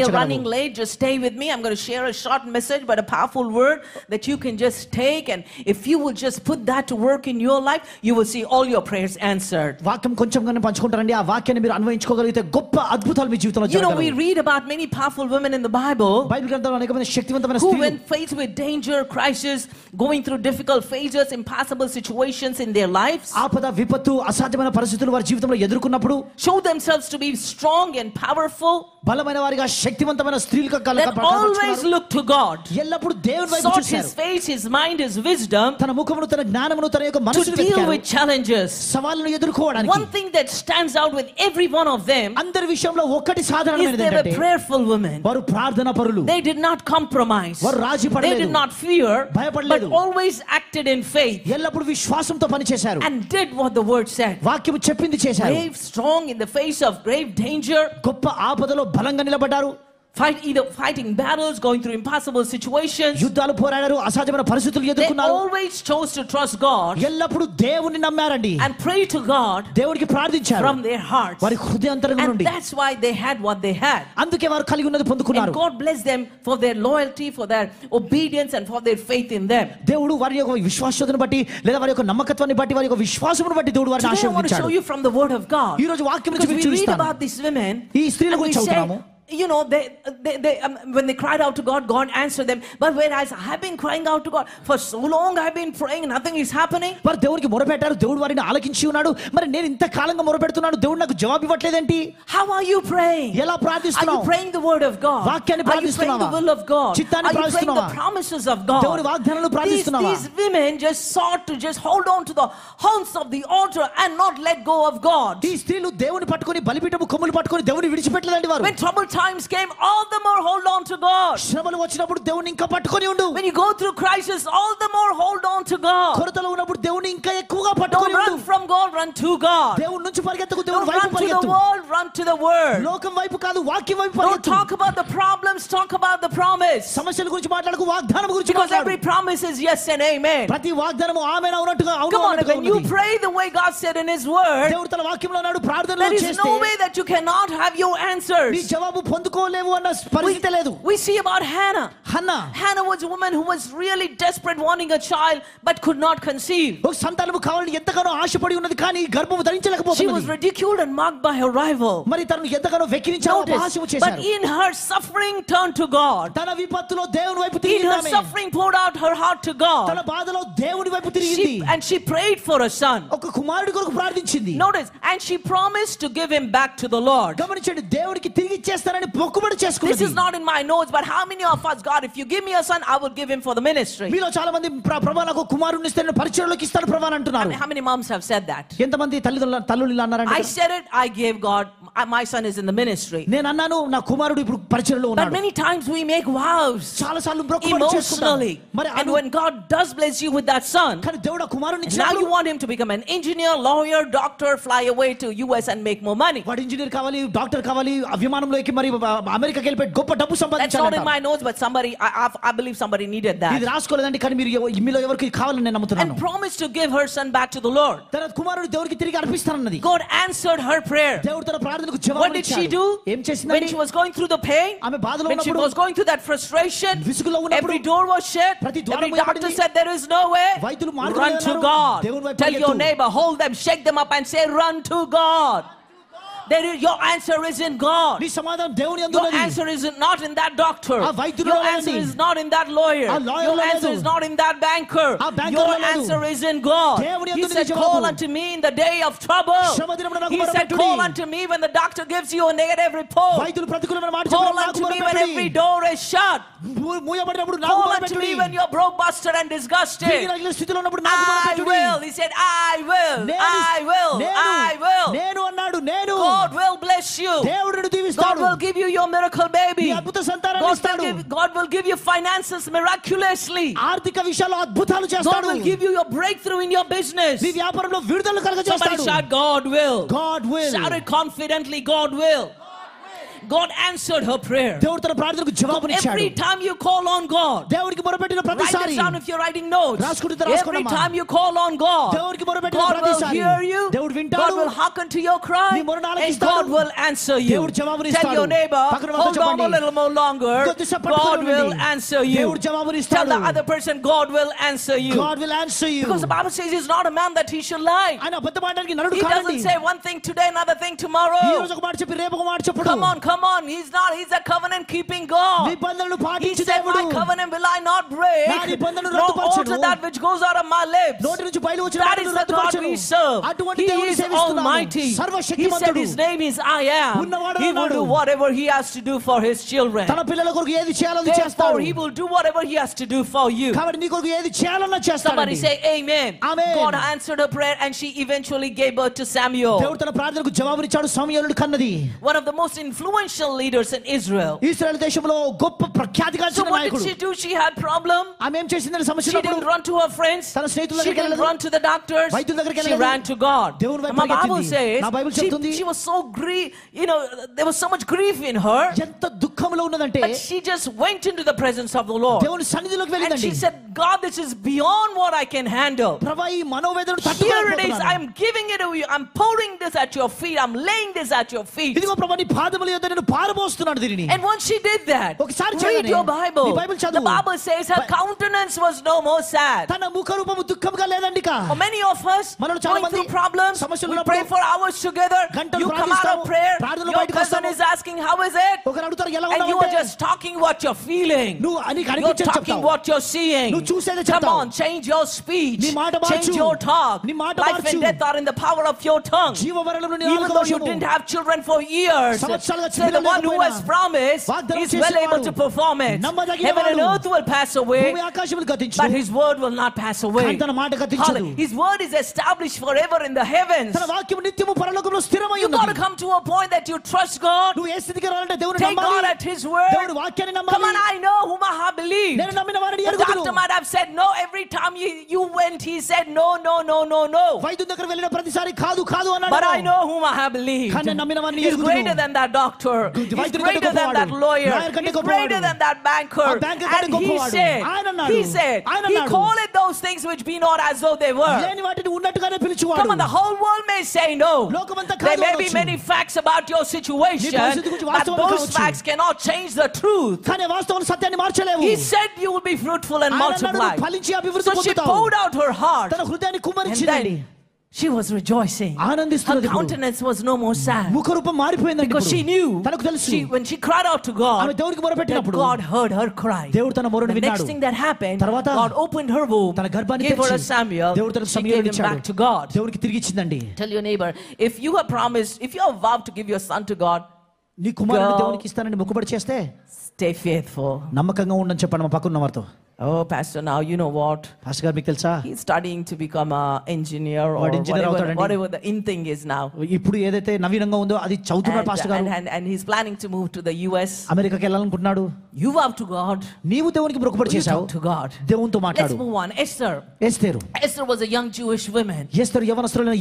are running late. Just stay with me. I'm going to share a short message, but a powerful word that you can just take. And if you will just put that to work in your life, you will see all your prayers answered. వాక్యం కొంచెంగానే పంచుకుంటారండి. ఆ వాక్యాన్ని మీరు అన్వయించుకోగలిగితే గొప్ప అద్భుతాలు మీ జీవితంలో జరగగలవు. You know, we read about many powerful women in the Bible Bible గ్రంథంలో అనేకమైన శక్తివంతమైన who స్త్రీలు when faced with danger, crisis, going through difficult phases, impossible situations in their lives, ఆపద విపత్తు అసాధ్యమైన పరిస్థితులు వారి జీవితంలో ఎదుర్కొన్నప్పుడు show themselves to be strong and powerful. బలమైన వారిగా శక్తివంతమైన స్త్రీలుగా always look to God. ఎల్లప్పుడు దేవుని వైపు sought చూశారు. his face, his mind, his wisdom, తన ముఖమును తన జ్ఞానమును తన యొక్క మనసును to deal with challenges. సవాళ్ళను ఎదుర్కోవడానికి one thing that stands out with every one of them అందరి విషయంలో ఒక్కటి సాధారణమైనది ఏంటంటే ఏంటంటే prayerful women. వారు ప్రార్థనా పరులు. they did not compromise. వారు రాజీ పడలేదు. they did not fear, భయపడలేదు. but always acted in faith. ఎల్లప్పుడు విశ్వాసంతో పనిచేశారు. and did what the word said. వాక్యము చెప్పింది చేశారు. brave, strong in the face of grave danger. గొప్ప ఆపదలో బలంగా నిలబడ్డారు. fighting battles, going through impossible situations. యుద్ధాలు పోరాడారు. అసాధ్యమైన పరిస్థితులు ఎదుర్కొన్నారు. they always chose to trust God. ఎల్లప్పుడు దేవుని నమ్మారండి. and pray to God. దేవునికి ప్రార్థించారు. from their hearts. వారి హృదయాంతరంగం నుండి. and that's why they had what they had. అందుకే వారు కలిగి ఉన్నది పొందుకున్నారు. and God blessed them for their loyalty, for their obedience, and for their faith in them. దేవుడు వారి యొక్క విశ్వాసతను బట్టి లేదా వారి యొక్క నమ్మకత్వాన్ని బట్టి వారి యొక్క విశ్వాసమును బట్టి దేవుడు వారిని ఆశీర్వదించాడు. I want to show you from the word of God. ఈ రోజు వాక్యం నుంచి we read about these women. ఈ స్త్రీల గురించి చదువుతాము. You know, they when they cried out to God, God answered them. But whereas I have been crying out to God for so long, I've been praying, nothing is happening. వారు దేవునికి మొరపెట్టారు. దేవుడు వారిని ఆలకించి ఉన్నాడు. మరి నేను ఇంత కాలంగా మొరపెడుతున్నాను, దేవుడు నాకు జవాబు ఇవ్వట్లేదేంటి? How are you praying? ఎలా ప్రార్థిస్తున్నావు? Are you praying the word of God? వాక్యాన్ని ప్రార్థిస్తున్నావా? Are you praying the will of God? చిత్తాన్ని ప్రార్థిస్తున్నావా? Are you praying the promises of God? దేవుని వాగ్దానాలను ప్రార్థిస్తున్నావా? These women just sought to just hold on to the horns of the altar and not let go of God. ఈ స్త్రీలు దేవుని పట్టుకొని బలిపీఠము కొమ్ములు పట్టుకొని దేవుని విడిచిపెట్టలేదండి వారు. When trouble times came, all the more hold on to God. శ్రమలు వచ్చినప్పుడు దేవుని ఇంకా పట్టుకొని ఉండు. When you go through crisis, all the more hold on to God. కొరతలో ఉన్నప్పుడు దేవుని ఇంకా ఎక్కువగా పట్టుకొని ఉండు. Don't run from God, run to God. దేవుని నుంచి పరిగెత్తకు, దేవుని వైపు పరిగెత్తు. Run to the world, run to the word. లోకం వైపు కాదు, వాక్యం వైపు పరిగెత్తు. పరిగెత్తు. Don't talk about the problems, talk about the promise. సమస్యల గురించి మాట్లాడకు, వాగ్దానం గురించి మాట్లాడు. మాట్లాడు. Because every promise is yes and amen. ప్రతి వాగ్దానము ఆమేన్ అవునట్టుగా అవును Come on, అన్నట్టుగా when you ఉన్నది. pray the way God said in his word, దేవుడు తన వాక్యంలో అన్నాడు, ప్రార్థనలో there is చేస్తే no way that you cannot have your answers. నీ జవాబు పొందుకోలేవు అన్న పరిస్థితి లేదు. We see about Hannah. Hannah was a woman who was really desperate, wanting a child but could not conceive. ఒక సంతానము కావాలని ఎంతగానో ఆశపడి ఉన్నది కానీ గర్భము ధరించలేకపోతున్నది. She was ridiculed and mocked by her rival. మరి తనను ఎంతగానో వెక్కిరించారు, అపహాస్యం చేశారు. But in her suffering turned to God. తన విపత్తులో దేవుని వైపు తిరిగింది. In her suffering poured out her heart to God. తన బాధలో దేవుని వైపు తిరిగింది. And she prayed for a son. ఒక కుమారుడి కొరకు ప్రార్థించింది. Notice, and she promised to give him back to the Lord. గమనించండి, దేవునికి తిరిగి ఇచ్చేస్తానని మొక్కుబడి చేసుకున్నది. This is not in my notes, but how many of us, God, if you give me a son, I will give him for the ministry. మీలో చాలా మంది ప్రభువా నాకు కుమారుడిని ఇస్తే నేను పరిచర్యలోకి ఇస్తాను ప్రభువా అంటున్నారు. How many moms have said that? ఎంతమంది తల్లులు ఇలా అన్నారంటే I said it, I gave God, my son is in the ministry. నేను అన్నాను నా కుమారుడు ఇప్పుడు పరిచర్యలో ఉన్నాడు. But many times we make vows చాలా సార్లు మొక్కుబడి చేసుకుంటాం. emotionally. And when God does bless you with that son, కానీ దేవుడు ఆ కుమారుడిని now ఇచ్చినప్పుడు you want him to become an engineer, lawyer, doctor, fly away to US and make more money. వాడు ఇంజనీర్ కావాలి, డాక్టర్ కావాలి, విమానంలో ఎక్కి మరి అమెరికాకి వెళ్ళిపోయి గొప్ప డబ్బు సంపాదించాలి. That's not in my notes, but I believe somebody needed that. ఇది రాసుకోలేదండి, కానీ మీలో ఎవరికి కావాలని నేను నమ్ముతున్నాను. And promised to give her son back to the Lord. తన కుమారుడు దేవునికి తిరిగి అర్పిస్తానన్నది. God answered her prayer. దేవుడు తన ప్రార్థనకు జవాబు ఇచ్చాడు. What did she do? ఏం చేసిందండి? When she was going through the pain, ఆమె బాధలో when she ఉన్నప్పుడు, was going through that frustration, విసుగులో ఉన్నప్పుడు, every door was shut, ప్రతి ద్వారం every doctor మూయబడింది, said there is no way. వైద్యులు మార్గం Run to లేదన్నారు. God. దేవుని వైపు Tell your పరిగెత్తు. neighbor, hold them, shake them up and say, run to God. Your answer is in God. నీ సమాధానం దేవుని యందు Your ఉన్నది. answer is not in that doctor. ఆ వైద్యులో Your లేదండి. answer is not in that lawyer. ఆ లాయర్లో Your answer లేదు. is not in that banker. ఆ బ్యాంకర్లో Your లేదు. answer is in God. దేవుని He యందు said, నీ call జవాబు. unto me in the day of trouble. శ్రమ దినమున నాకు He said, మొరపెట్టుడి. call unto me when the doctor gives you a negative report. వైద్యులు ప్రతికూలమైన మాట Call చెప్పినప్పుడు unto నాకు me when మొరపెట్టుడి. every door is shut. మూయబడినప్పుడు నాకు Call unto మొరపెట్టుడి. me when you're broke, busted and disgusted. తిరిగి రాగిన స్థితిలో ఉన్నప్పుడు నాకు I మొరపెట్టుడి. will. He said, I will. I will. I will. నేను అన్నాడు, నేను. God will bless you. దేవుడు God దీవిస్తాడు. will give you your miracle baby. నీ అద్భుత సంతానాన్ని ఇస్తాడు. God will give you finances miraculously. ఆర్థిక విషయాల్లో అద్భుతాలు God చేస్తాడు. will give you your breakthrough in your business. నీ వ్యాపారంలో విడుదల Somebody కలుగజేస్తాడు. shout, God will. God will. Shout it confidently, God will. God answered her prayer. దేవుడు తన ప్రార్థనకు జవాబునిచ్చాడు. Every time you call on God, దేవునికి మొరపెట్టిన write ప్రతిసారి, this down if you're writing notes. రాసుకుంటే Every రాసుకోండమ్మా. time you call on God, దేవునికి మొరపెట్టిన God will ప్రతిసారి hear you. దేవుడు వింటాడు. God will hearken to your cry, నీ మొరను and ఆలకిస్తాడు. God will answer you. దేవుడు జవాబునిస్తాడు. Tell your neighbor, పక్కన వాళ్ళతో hold on a చెప్పండి. little more longer. కొద్దిసేపు God పట్టుకొని will ఉండండి. answer you. దేవుడు జవాబునిస్తాడు. Tell the other person, God will answer you. God will answer you. Because the Bible says he's not a man that he should lie. ఆయన అబద్ధం ఆడడానికి నరుడు He కాదండి. doesn't say one thing today, another thing tomorrow. ఈ రోజు ఒక మాట చెప్పి రేపు ఒక మాట చెప్పుడు. Come on, come on. He's not. He's a covenant keeping God. నిబంధనలు He పాటించే said, దేవుడు. my covenant will I not break, నా నిబంధనను nor రద్దుపరచను. alter that which goes out of my lips. నోటి నుంచి బయలు వచ్చిన That మాటను is the God రద్దుపరచను. we serve. అటువంటి He దేవుని is సేవిస్తున్నాము. almighty. He said సర్వశక్తిమంతుడు. his name is I am. ఉన్నవాడు He will అన్నాడు. do whatever he has to do for his children. తన పిల్లల కొరకు ఏది చేయాలో అది Therefore, చేస్తాడు. he will do whatever he has to do for you. కాబట్టి నీ కొరకు ఏది చేయాలన్నా Somebody చేస్తాడు. say amen. Amen. God answered her prayer and she eventually gave birth to Samuel. దేవుడు తన ప్రార్థనకు జవాబునిచ్చాడు. సమూయేలును కన్నది. One of the most influential leaders in Israel. ఇశ్రాయేలు దేశంలో గొప్ప ప్రఖ్యాతిగాంచిన So what did నాయకుడు. she do? She had problem. ఆమె ఏం చేసిందని సమస్య She didn't ఉన్నప్పుడు run to her friends. తన స్నేహితుల She దగ్గరికి didn't వెళ్ళలేదు. run to the doctors. వైద్యుల దగ్గరికి She వెళ్ళలేదు. ran to God. దేవుని వైపు My Bible పరిగెత్తింది. says నా బైబిల్ చెప్తుంది. she was so there was so much grief in her. ఎంత దుఃఖంలో ఉన్నదంటే But she just went into the presence of the Lord. దేవుని సన్నిధిలోకి And వెళ్ళిందండి. she said, God, this is beyond what I can handle. ప్రభువా ఈ మనోవేదనను Here it is. తట్టుకోలేకపోతున్నాను. I'm giving it to you. I'm pouring this at your feet. I'm laying this at your feet. ఇదిగో ప్రభువా నీ పాదముల యొద్ద నేను పారబోస్తున్నాను దీనిని. And once she did that, ఒకసారి read చేయగానే, your Bible. నీ బైబిల్ The చదువు. Bible says her countenance was no more sad. తన ముఖ రూపము దుఃఖముగా లేదండి ఇక. For many of us మనలో చాలా going మంది through problems, సమస్యలు we ఉన్నప్పుడు pray for hours together. గంటలు You come out ప్రార్థిస్తాము. of prayer. ప్రార్థనలో Your బయటకు cousin వస్తాము. is asking, how is it? ఒకరు అడుగుతారు ఎలా And you are ఉన్నావంటే just talking what you're feeling. నువ్వు నీకు You're అనిపించేది talking చెప్తావు. what you're seeing. నువ్వు చూసేదే Come చెప్తావు. on, change your speech. నీ మాట Change మార్చు. your talk. నీ మాట Life March. and death are in the power of your tongue. జీవవరణంలో నీ Even నాలుక though you వశము. didn't have children for years, సంవత్సరాలుగా say the చిన్నపిల్లలు one who has లేకపోయినా promised వాగ్దానం is well able చేసేవాడు. to perform it. నమ్మదగిన Heaven and వాడు. earth will pass away, భూమి ఆకాశములు గతించును. but his word will not pass away. కానీ తన మాట గతించదు. His word is established forever in the heavens. తన వాక్యము నిత్యము పరలోకములో స్థిరమై You got to ఉన్నది. come to a point that you trust God. నువ్వు ఏ స్థితికి రావాలంటే దేవుని Take God నమ్మాలి. at his word. దేవుని వాక్యాన్ని Come నమ్మాలి. on, I know whom I have believed. నేను నమ్మిన వారిని The ఎరుగుదును. doctor might have said no every time you went. He said no, no, no, no, no. వైద్యుని దగ్గర వెళ్ళిన ప్రతిసారి కాదు కాదు అన్నాడు. But I know whom I have believed. కానీ నేను నమ్మిన వారిని He's ఎరుగుదును. greater than that doctor. He's వైద్యుని కంటే greater than that గొప్పవాడు. lawyer. లాయర్ కంటే He's గొప్పవాడు. greater than that banker. ఆ బ్యాంకర్ కంటే And he గొప్పవాడు. ఆయన అన్నాడు. said, ఆయన he అన్నాడు. called it those things which be not as though they were. లేని వాటిని ఉన్నట్టుగానే పిలిచేవాడు. Come on, the whole world may say no. లోకమంతా There కాదు may be అనొచ్చు. many facts about your situation, నీ పరిస్థితి గురించి but వాస్తవాలు those కావచ్చు. facts cannot change the truth. కానీ వాస్తవాలు సత్యాన్ని మార్చలేవు. He said you will be fruitful and ఆయన అన్నాడు, multiply. నువ్వు ఫలించి అభివృద్ధి So she పొందుతావు. poured out her heart, తన హృదయాన్ని and కుమ్మరించిందండి. then she was rejoicing. Her ఆనందిస్తున్నది ఇప్పుడు. countenance was no more sad. ముఖ రూపం మారిపోయిందండి Because she ఇప్పుడు. knew తనకు తెలుసు. when she cried out to ఆమె God, దేవునికి that మొరపెట్టినప్పుడు God heard her cry. దేవుడు తన మొరను The next విన్నాడు. thing that happened, తర్వాత God opened her womb, తన గర్భాన్ని gave her a తెరిచి Samuel, దేవుడు తనకు she gave సమూయేలుని him ఇచ్చాడు. back to God. దేవునికి తిరిగి ఇచ్చిందండి. Tell your neighbor, if you have promised, if you have vowed to give your son to God, నీ కుమారుని Girl. దేవునికి ఇస్తానని మొక్కుబడి చేస్తే stay faithful. నమ్మకంగా ఉండని చెప్పండి మా పక్కన ఉన్న వారితో. Oh, Pastor, now you know what? Pastor గారు మీకు తెలుసా He's studying to become an engineer or వాడు engineer అవుతాడండి. whatever the in thing is now. ఇప్పుడు ఏదైతే నవీనంగా ఉందో అది చదువుతున్నాడు పాస్టర్ గారు. And he's planning to move to the US. అమెరికాకి వెళ్ళాలనుకుంటున్నాడు. You vow to God. నీవు దేవునికి మొక్కుబడి You చేశావు. talk to God. దేవునితో Let's మాట్లాడు. move on. Esther. Esther Esther was a young Jewish woman. Esther యవనస్తులైన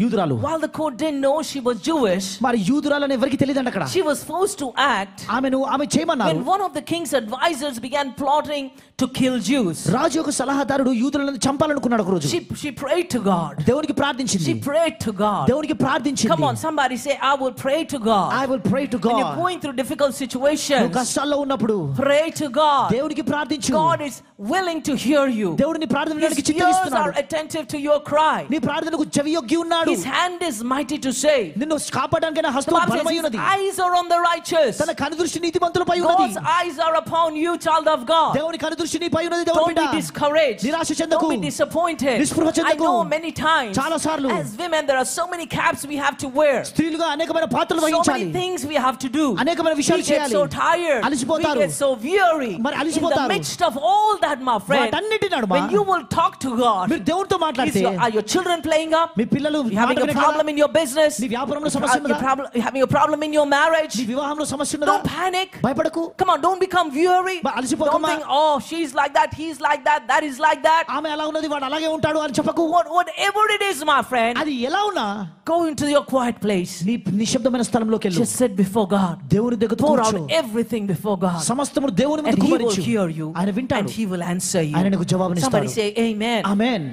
యూదురాలు. While the court didn't know she was Jewish, మరి యూదురాలని ఎవరికి తెలియదండి అక్కడ. she was forced to act ఆమె చేయమన్నారు. when one of the king's advisors began plotting to kill Jews. రాజు యొక్క సలహాదారుడు యూదులను చంపాలనుకున్నాడు ఒక రోజు. She prayed to God. దేవునికి ప్రార్థించింది. She prayed to God. దేవునికి ప్రార్థించింది. Come on, somebody say, I will pray to God. I will pray to When you're God. going through difficult situations, నువ్వు కష్టాల్లో ఉన్నప్పుడు pray to God. దేవునికి ప్రార్థించు. God is willing to hear you. దేవుడు నీ ప్రార్థన His వినడానికి ears చిత్తగిస్తున్నాడు. are attentive to your cry. నీ ప్రార్థనకు చెవియొగ్గి ఉన్నాడు. His hand is mighty to save. నిన్ను కాపాడడానికి ఆయన The హస్తం Bible says బలమై his ఉన్నది. eyes are on the righteous. తన కనుదృష్టి నీతిమంతులపై ఉన్నది. God's eyes are upon you, child of God. దేవుని కనుదృష్టి నీపై ఉన్నది దేవుని Don't బిడ్డ. be discouraged. నిరాశ చెందకు. Don't be disappointed. నిస్పృహ I చెందకు. know many times చాలా సార్లు as women there are so many caps we have to wear. స్త్రీలుగా అనేకమైన పాత్రలు So వహించాలి. many things we have to do. అనేకమైన We విషయాలు get చేయాలి. so tired. We అలసిపోతారు. get so weary. మరి In the అలసిపోతారు. midst of all that, my friend, వాటన్నిటి నడుమ when you will talk to God, మీరు దేవునితో మాట్లాడితే are your children playing up? మీ పిల్లలు You having a problem in your business? నీ వ్యాపారంలో సమస్య ఉన్నదా? You having a problem in your marriage? నీ వివాహంలో సమస్య ఉన్నదా? Don't panic. భయపడకు. Come on, don't become weary. అలసిపోకమ్మా. Don't think, oh, she's she's like that, he's like that, that is like that. ఆమె అలా ఉన్నది, వాడు అలాగే ఉంటాడు అని చెప్పకు. Whatever it is, my friend, అది ఎలా ఉన్నా go into your quiet place. నీ నిశ్శబ్దమైన స్థలంలోకి వెళ్ళు. Just sit before God. దేవుని దగ్గర Pour కూర్చో. out everything before God. సమస్తము దేవుని ముందు And he will కుమ్మరించు. hear you. ఆయన వింటాడు. And he will answer you. ఆయన నీకు జవాబునిస్తాడు. Somebody say amen. Amen.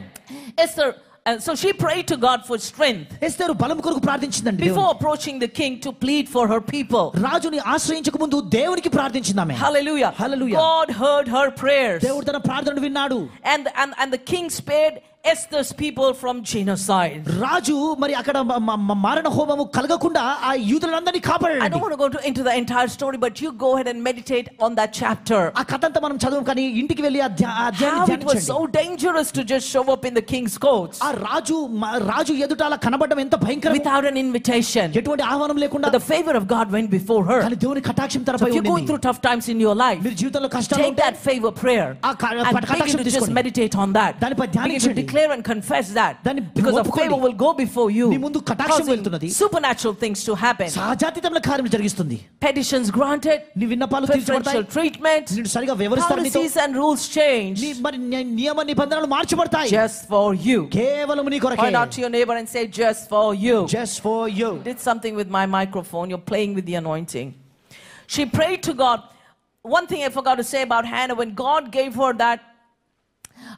Esther, so she prayed to God for strength ఎస్తేరు బలం కొరకు ప్రార్థించిందండి. before approaching the king to plead for her people. రాజుని ఆశ్రయించక ముందు దేవునికి ప్రార్థించింది ఆమె. Hallelujah. Hallelujah. God heard her prayers. దేవుడు తన ప్రార్థనను విన్నాడు. And the king spared Esther's people from genocide. రాజు మరి అక్కడ మారణ హోమము కలగకుండా ఆ యూదులందరినీ కాపాడాడు. I don't want to go into the entire story, but you go ahead and meditate on that chapter. ఆ కథంతా మనం చదవం, కానీ ఇంటికి వెళ్ళి అధ్యాయాన్ని ధ్యానించండి. It was so dangerous to just show up in the king's courts. ఆ రాజు ఎదుట అలా కనబడడం ఎంత భయంకరం. Without an invitation. ఎటువంటి ఆహ్వానం లేకుండా. But the favor of God went before her. కానీ దేవుని కటాక్షం తనపై So if ఉండింది. you're going through tough times in your life, మీరు జీవితంలో కష్టాలు take ఉంటే that favor prayer and begin to just meditate on that. దానిపై Begin to ధ్యానించండి. declare and confess that, దాన్ని because the ఒప్పుకోండి. favor will go before you, నీ ముందు కటాక్షం వెళ్తున్నది. supernatural things to happen. సహజాతీతమైన కార్యములు జరిగిస్తుంది. Petitions granted, నీ విన్నపాలు preferential తీర్చబడతాయి. treatment, నిన్ను సరిగా వ్యవహరిస్తారు నీతో. policies and rules change మరి నియమ నిబంధనలు మార్చబడతాయి. just for you. కేవలం నీ కొరకే. Point out to your neighbor and say, just for you. Just for you. Did something with my microphone. You're playing with the anointing. She prayed to God. One thing I forgot to say about Hannah, when God gave her that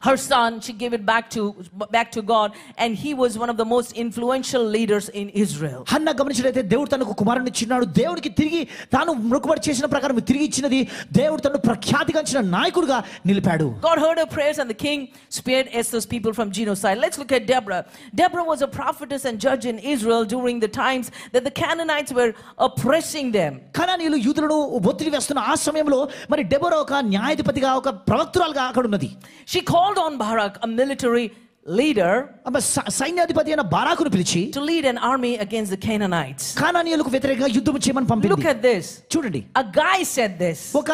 her son, she gave it back to God, and he was one of the most influential leaders in Israel. Hannah గమనించినట్లయితే దేవుడు తనకు కుమారుని ఇచ్చినాడు. దేవునికి తిరిగి తాను మొక్కుబడి చేసిన ప్రకారం తిరిగి ఇచ్చినది. దేవుడు తనను ప్రఖ్యాతిగాంచిన నాయకుడిగా నిలిపాడు. God heard her prayers and the king spared Esther's people from genocide. Let's look at Deborah. Deborah was a prophetess and judge in Israel during the times that the Canaanites were oppressing them. కనానీయులు యూదులను ఒత్తిడి వేస్తున్న ఆ సమయంలో మరి Deborah ఒక న్యాయాధిపతిగా, ఒక ప్రవక్తురాలుగా అక్కడ ఉన్నది. She called on Barak, a military leader, సైన్యాధిపతి అయిన బారాకును పిలిచి to lead an army against the Canaanites. కానానీయులకు వ్యతిరేకంగా యుద్ధం చేయమని పంపింది. Look at this. చూడండి, A guy said this. ఒక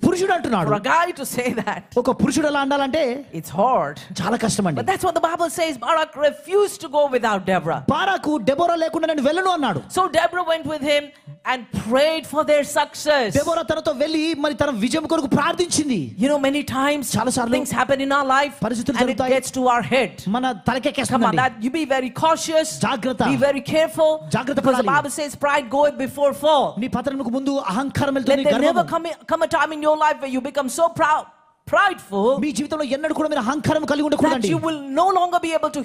పురుషుడు అంటున్నాడు. For a guy to say that, ఒక పురుషుడు అలా ఉండాలంటే it's hard. చాలా కష్టం అండి. But that's what the Bible says. Barak refused to go without Deborah. Barak Deborah లేకుండా నేను వెళ్ళను అన్నాడు. So Deborah went with him and prayed for their success. Deborah తనతో వెళ్ళి మరి తన విజయం కొరకు ప్రార్థించింది. You know, many times things happen in our life and it gets to our head. మన తలకెక్కేస్తుంది. Come on, that you be very cautious. జాగ్రత్త. Be very careful. జాగ్రత్త Because the పడాలి. Bible says pride goeth before fall. నీ పతనముకు ముందు అహంకారం Let వెళ్తుంది, there never గర్వము. come a time in your life where you become so prideful మీ జీవితంలో ఎన్నడూ కూడా మీరు అహంకారం కలిగి that ఉండకూడదండి. you will no longer be able to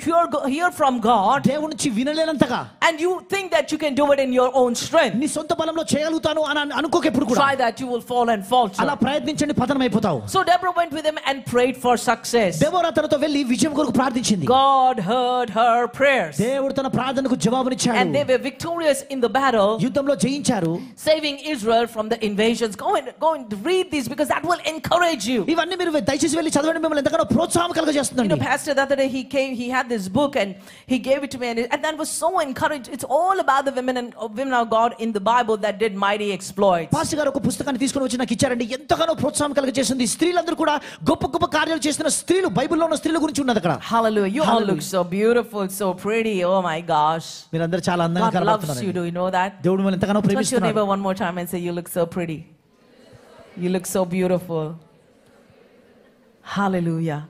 hear from God, దేవుని నుంచి వినలేనంతగా. and you think that you can do it in your own strength. నీ సొంత బలంలో చేయగలుగుతాను అని అనుకోక ఎప్పుడు కూడా. Try that, you will fall and falter. అలా ప్రయత్నించండి, పతనం అయిపోతావు. So Deborah went with him and prayed for success. Deborah తనతో వెళ్ళి విజయం కొరకు ప్రార్థించింది. God heard her prayers, దేవుడు తన ప్రార్థనకు జవాబునిచ్చాడు. and they were victorious in the battle, యుద్ధంలో జయించారు. saving Israel from the invasions. Go and read these, because that will encourage you. ఇవన్నీ మీరు దయచేసి వెళ్ళి చదవండి, మిమ్మల్ని ఎంతగానో ప్రోత్సాహం You కలుగజేస్తుందండి. know, Pastor, the other day he had this book and he gave it to me, and that was so encouraging. It's all about the women of God in the Bible that did mighty exploits. Pastor గారు ఒక పుస్తకాన్ని తీసుకొని వచ్చి నాకు ఇచ్చారండి. ఎంతగానో ప్రోత్సాహం కలుగజేస్తుంది. స్త్రీలందరూ కూడా గొప్ప గొప్ప కార్యాలు చేస్తున్న స్త్రీలు, బైబిల్లో ఉన్న స్త్రీల గురించి ఉన్నది అక్కడ. Hallelujah. You all look so beautiful, so pretty. Oh my gosh. మీరందరూ చాలా అందంగా God loves కనబడుతున్నారు. you. Do you know that? దేవుడు మిమ్మల్ని ఎంతగానో Touch your ప్రేమిస్తున్నాడు. neighbor one more time and say, you look so pretty. You look so beautiful. Hallelujah.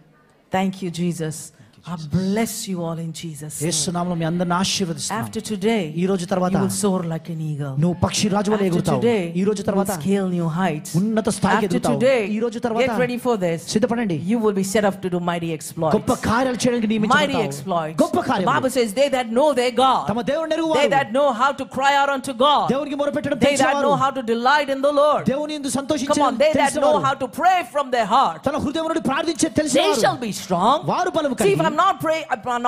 Thank you, Jesus. I bless you all in Jesus' name. యేసు నామములో మీ అందరిని ఆశీర్వదిస్తున్నాను. After today, ఈ రోజు తర్వాత you will soar like an eagle. నువ్వు పక్షి రాజు వలె After ఎగురుతావు. today, ఈ రోజు you will తర్వాత scale new heights. ఉన్నత స్థాయికి After ఎదుగుతావు. today, ఈ రోజు తర్వాత get ready for this. సిద్ధపడండి. You will be set up to do mighty exploits. గొప్ప కార్యాలు చేయడానికి Mighty నియమించబడతావు. exploits. గొప్ప The Bible కార్యాలు. says, they that know their God, తమ దేవుని ఎరుగువారు, they that know how to cry out unto God, దేవునికి మొరపెట్టడం they that తెలిసినవారు, know how to delight in the Lord. దేవుని యందు Come సంతోషించడం on, they that know తెలిసినవారు, how to pray from their heart, తన హృదయం నుండి ప్రార్థించే they తెలిసినవారు, shall be strong. వారు బలము See, if కలిగి. I'm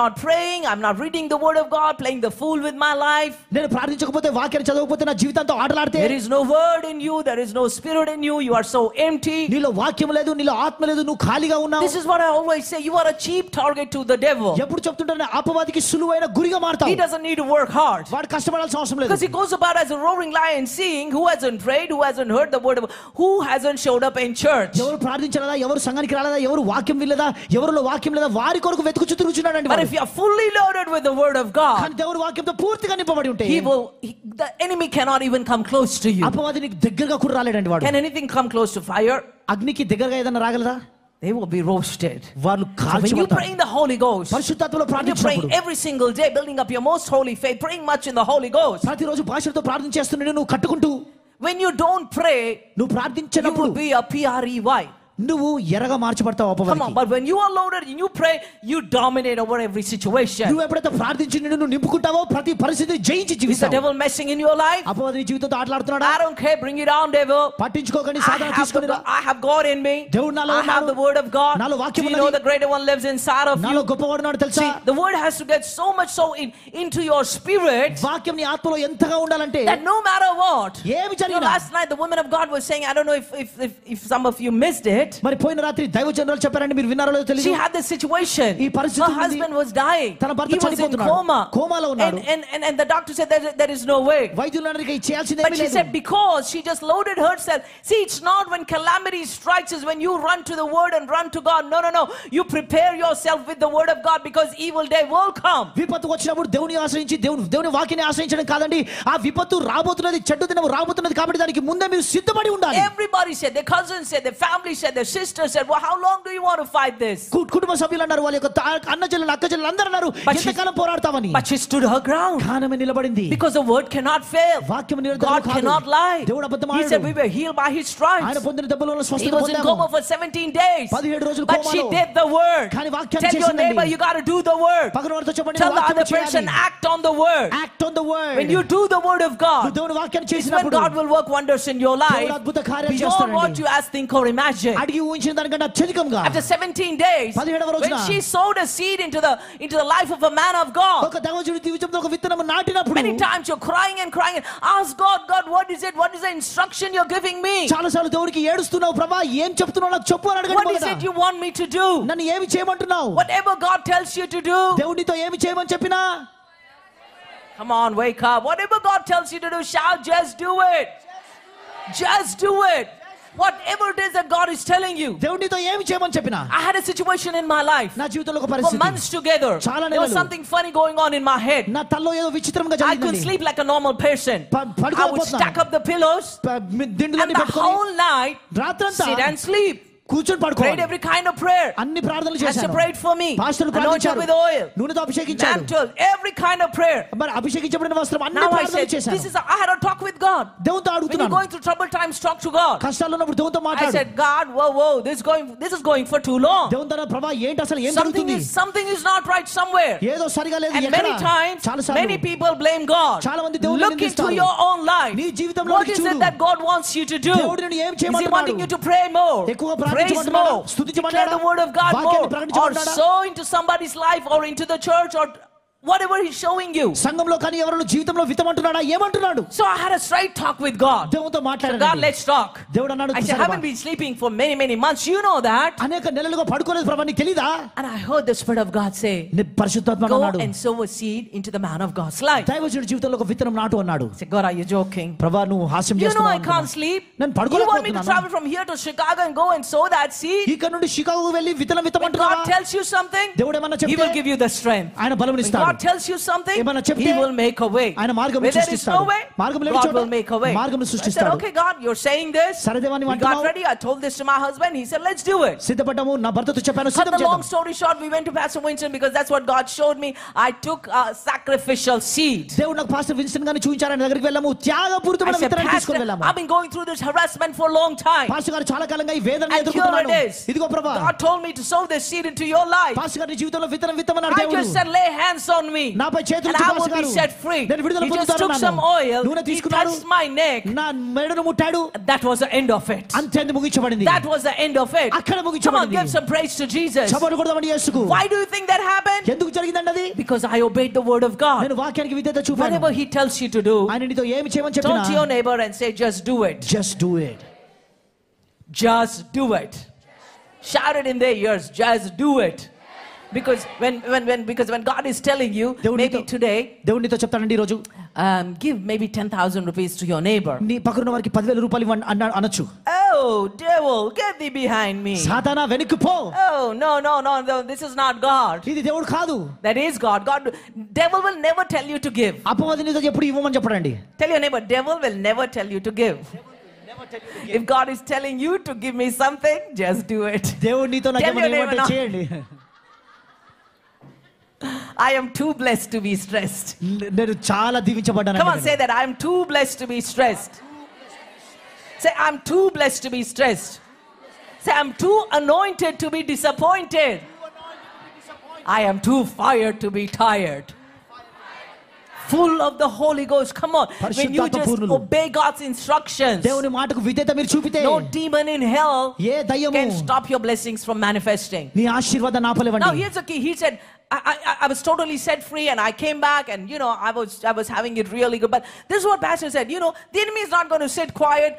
not praying, I'm not reading the word of God, playing the fool with my life, నేను ప్రార్థించకపోతే, వాక్యాన్ని చదవకపోతే, నా జీవితంతో ఆటలాడితే, there is no word in you, there is no spirit in you, you are so empty. నీలో వాక్యం లేదు, నీలో ఆత్మ లేదు, నువ్వు ఖాళీగా ఉన్నావు. This is what I always say, you are a cheap target to the devil. ఎప్పుడు చెప్తుంటానే, అపవాదికి సులువైన గురిగా He మారతావు. doesn't need to work hard, వాడు కష్టపడాల్సిన అవసరం లేదు. because he goes about as a roaring lion, seeing who hasn't prayed, who hasn't heard the word of, who hasn't showed up in church. ఎవరు ప్రార్థించలేదా, ఎవరు సంఘానికి రాలేదా, ఎవరు వాక్యం వినలేదా, ఎవరిలో వాక్యం లేదా, వారి కొరకు వెతుకుచూ తిరుగుచున్నాడండి. But if you are fully loaded with the word of God, కానీ దేవుని వాక్యంతో పూర్తిగా నింపబడి ఉంటే, the enemy cannot even come close to you. అపవాది నీకు దగ్గరగా కూడా రాలేడండి వాడు. Can anything come close to fire? అగ్నికి దగ్గరగా ఏదైనా రాగలదా? they will be roasted. వాళ్ళు So when you pray in the Holy Ghost, పరిశుద్ధాత్మలో when you pray ప్రార్థించినప్పుడు every single day, building up your most holy faith, praying much in the Holy Ghost. ప్రతిరోజు భాషలతో ప్రార్థన చేస్తున్నాడు నువ్వు కట్టుకుంటూ When you don't pray, నువ్వు you ప్రార్థించినప్పుడు will be a PREY. నువ్వు ఎరగా మార్చబడతావు Come on, అపవాదికి. but when you are loaded and you pray, you dominate over every situation. నువ్వు ఎప్పుడైతే ప్రార్థించి నిన్ను నింపుకుంటావో ప్రతి పరిస్థితిని జయించి Is the జీవిస్తావు. devil messing in your life? అపవాది నీ జీవితంతో ఆటలాడుతున్నాడా? I don't care, bring it on, devil. పట్టించుకోకండి, I సాధన తీసుకొని రా. have God in me. దేవుడు నాలో I have ఉన్నాడు. the word of God. నాలో Do వాక్యం you know ఉన్నది. the greater one lives inside of నాలో you? గొప్పవాడు ఉన్నాడు తెలుసా? See, the word has to get so much into your spirit వాక్యం నీ ఆత్మలో ఎంతగా ఉండాలంటే that no matter what. ఏమి You know, జరిగినా last night the woman of God was saying, I don't know if some of you missed it. మరి పోయిన రాత్రి దైవజనులు చెప్పారండి, మీరు విన్నారో లేదో She తెలియదు. had this situation. ఈ పరిస్థితి Her ఉంది. husband was dying. తన భర్త He was in చనిపోతున్నాడు. coma. కోమాలో ఉన్నాడు. And the doctor said there is no way. వైద్యులు అన్నారు ఇక చేయాల్సింది But ఏమీ she లేదు. said because she just loaded herself. See, it's not when calamity strikes us when you run to the word and run to God. No. You prepare yourself with the word of God because evil day will come. విపత్తు వచ్చినప్పుడు దేవుని ఆశ్రయించి దేవుని వాక్యాన్ని ఆశ్రయించడం కాదండి. ఆ విపత్తు రాబోతున్నది, చెడ్డ దినం రాబోతున్నది కాబట్టి దానికి ముందే మీరు సిద్ధపడి ఉండాలి. Everybody said, their cousins said, their family said, their sisters said, well, how long do you want to fight this? కుటుంబ సభ్యులు అన్నారు, వాళ్ళ యొక్క అన్న చెల్లెలు అక్క చెల్లెలు అందరూ అన్నారు ఎంతకాలం పోరాడతామని. But she stood her ground. కానమే నిలబడింది. Because the word cannot fail. వాక్యం God cannot lie. దేవుడు అబద్ధం He ఆడడు. said we were healed by his stripes. ఆయన పొందిన దెబ్బల వల్ల He స్వస్థత was in పొందాము. coma for 17 days. 17 రోజులు But she కోమాలో. did the word. కానీ వాక్యాన్ని Tell your చేసిందండి. neighbor you got to do the word. పక్కన వారితో చెప్పండి, Tell the వాక్యం other person చేయాలి. act on the word. Act on the word. When you do the word of నువ్వు God, దేవుని వాక్యాన్ని it's when చేసినప్పుడు God will work wonders in your life దేవుడు అద్భుత కార్యాలు beyond చేస్తాడండి. what you ask, think or imagine. అడిగి ఊహించిన దానికంటే అత్యధికంగా After 17 days, 17వ రోజున when she sowed a seed into the life of a man of God, ఒక దైవజనుడి జీవితంలో ఒక విత్తనం నాటినప్పుడు many times you're crying and crying. Ask God, what is it? What is the instruction you're giving me? చాలా సార్లు దేవుడికి ఏడుస్తున్నావు, ప్రభా ఏం చెప్తున్నావు నాకు చెప్పు అని అడగండి. What is it you want me to do? నన్ను ఏమి చేయమంటున్నావు? Whatever God tells you to do. దేవుడితో ఏమి చేయమని చెప్పినా Come on, wake up. Whatever God tells you to do, shout, just do it. Just do it. Whatever it is that God is telling you. దేవుడితో ఏమి చేయమని చెప్పినా. I had a situation in my life. నా జీవితంలో ఒక For పరిస్థితి months together, చాలా there was నెలలు. something funny going on in my head. నా తల్లో ఏదో విచిత్రంగా I couldn't జరిగింది. sleep like a normal person. I would పడుకోకపోతున్నాను. stack up the pillows దిండులన్నీ and the పెట్టుకొని whole night రాత్రంతా sit and sleep. కూర్చొని Prayed పడుకోవాలి. every kind of prayer. అన్ని ప్రార్థనలు Pastor చేశాను. prayed for me. పాస్టర్లు Anointed ప్రార్థించారు. with oil. నూనెతో అభిషేకించాడు. Mantle. Every kind of prayer. మరి అభిషేకించబడిన వస్త్రం అన్ని Now I ప్రార్థనలు said, చేశాను. I had a talk with God. దేవునితో When you're అడుగుతున్నాను. going through troubled times, talk to God. కష్టాలు ఉన్నప్పుడు దేవునితో I మాట్లాడు. said, God, whoa, this is going for too long. దేవుని ద్వారా ప్రభా ఏంటి అసలు ఏం Something జరుగుతుంది? is not right somewhere. ఏదో సరిగా లేదు And ఎక్కడ? many times, చాలా many సార్లు people blame God. చాలా మంది దేవుడిని Look into నిందిస్తారు. your own life. నీ జీవితంలో What is చూడు. it that God wants you to do? దేవుడు నిన్ను ఏం Is He చేయమంటున్నాడు? wanting you to pray more, ఎక్కువగా praise ప్రార్థించమంటున్నాడా? more, స్తుతించమంటున్నాడా? declare the word of God వాక్యాన్ని more, or ప్రకటించమంటున్నాడా? sow into somebody's life or into the church or whatever He's showing you? సంఘంలో కానీ ఎవరైనా జీవితంలో విత్తమంటున్నాడా? ఏమంటున్నాడు? So I had a straight talk with God. దేవునితో So God, మాట్లాడాడు. let's talk. దేవుడు అన్నాడు, I said, I haven't been sleeping for many months. You know that. అనేక నెలలుగా పడుకోలేదు ప్రభా, నీకు తెలీదా? And I heard the Spirit of God say, పరిశుద్ధాత్మ go అన్నాడు, and sow a seed into the man of God's life. దైవజనుడి జీవితంలో ఒక విత్తనం నాటు అన్నాడు. I said, God, are you joking? ప్రభా నువ్వు హాస్యం You know I చేస్తున్నావు. can't sleep. నేను You want me to పడుకోలేకపోతున్నాను. travel from here to Chicago and go and sow that seed? ఇక్కడ నుండి షికాగోకు వెళ్ళి విత్తనం When విత్తమంటున్నావా? God tells you something, దేవుడు ఏమన్నా He will చెప్తే give you the strength. ఆయన బలం When ఇస్తాడు. God tells you something, ఏమన్నా చెప్తే He will make a way. ఆయన మార్గం Where there is సృష్టిస్తాడు. no way, మార్గం లేని God చోట will make a way. మార్గం I said, సృష్టిస్తాడు. okay God, you're saying this. సరే దేవా నువ్వు We got అంటున్నావు. ready. I told this to my husband. He said, let's do it. సిద్ధపడ్డాము. నా భర్తతో చెప్పాను Cut సిద్ధం the long చేద్దాం. story short, we went to Pastor Winston because that's what God showed me. I took a sacrificial seed. దేవుడు నాకు pastor Winston గారిని చూపించారు. ఆయన దగ్గరికి వెళ్ళాము. I త్యాగపూరితమైన said, విత్తనాన్ని తీసుకొని Pastor, వెళ్ళాము. I've been going through this harassment for a long time. Pastor గారు చాలా కాలంగా ఈ వేదన And here ఎదుర్కొంటున్నాను. it is. ఇదిగో ప్రభా, God told me to sow this seed into your life. Pastor గారి జీవితంలో విత్తనం విత్తమన్నాడు I దేవుడు. just said, lay hands on me. నాపై చేతులు And ఉంచు I will పాస్టర్ be గారు. set free. నేను విడుదల He just పొందుతాను took some అన్నాను. oil. నూనె He తీసుకున్నాడు. touched my neck. నా మెడను ముట్టాడు. That was the end of it. అంతే ముగించబడింది. That was the end of it. అక్కడ Come on, ముగించబడింది. give some praise to Jesus. చప్పట్లు కొడదామని యేసుకు. Why do you think that happened? ఎందుకు జరిగిందండి అది? Because I obeyed the word of God. నేను వాక్యానికి విధేయత చూపాను. Whatever He tells you to do, ఆయన నీతో ఏమి చేయమని turn చెప్పినా to your neighbor and say, just do it. just do it. Just do it. Shout it in their ears. Just do it. Because when God is telling you, maybe today, దేవుడు నీతో చెప్తానండి ఈ రోజు, give maybe 10,000 rupees to your neighbor. నీ పక్కన వారికి 10,000 రూపాయలు ఇవ్వండి అనొచ్చు. Oh, devil, get thee behind me. సాతానా వెనక్కి పో. Oh, no, this is not God. ఇది దేవుడు కాదు. That is God. Devil will never tell you to give. అపవాది నీతో ఎప్పుడు ఇవ్వమని చెప్పడండి. Tell your neighbor, devil will never tell you to give. If God is telling you to give me something, just do it. దేవుడు నీతో నాకు Tell your ఏమన్నా neighbor now. చేయండి. I am too blessed to be stressed. నేను చాలా దీవించబడ్డాను. Come on, say that. I am too blessed to be stressed. Say, I'm too blessed to be stressed. Say, I'm too anointed to be disappointed. I am too fired to be tired. Full of the Holy Ghost. Come on. When you just obey God's instructions, దేవుని మాటకు విధేయత మీరు చూపితే no demon in hell ఏ దయ్యము can stop your blessings from manifesting. నీ ఆశీర్వాదాన్ని ఆపలేవండి. Now here's the key. He said, I was totally set free and I came back and I was having it really good. But this is what Pastor said, the enemy is not going to sit quiet.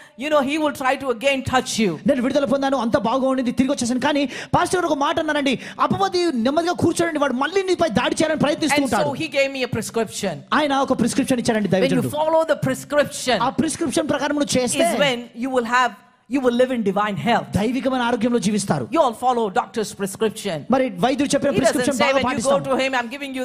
He will try to again touch you. నేను విడుదల పొందాను, అంత బాగుండింది, తిరిగి వచ్చేసాను. కానీ pastor ఒక మాట అన్నానండి, అపవాది నెమ్మదిగా కూర్చోండి, వాడు మళ్ళీ నీపై దాడి చేయాలని ప్రయత్నిస్తూ And ఉంటాడు. so he gave me a prescription. ఆయన ఒక ప్రిస్క్రిప్షన్ ఇచ్చారండి When you దైవజనుడు. follow the prescription, ఆ ప్రిస్క్రిప్షన్ ప్రకారం నువ్వు చేస్తే is when you will live in divine health. దైవికమైన ఆరోగ్యంలో జీవిస్తారు. You all follow doctor's prescription. మరి వైద్యుడు చెప్పిన He doesn't ప్రిస్క్రిప్షన్ say బాగా when you go పాటిస్తాం. to him, I'm giving you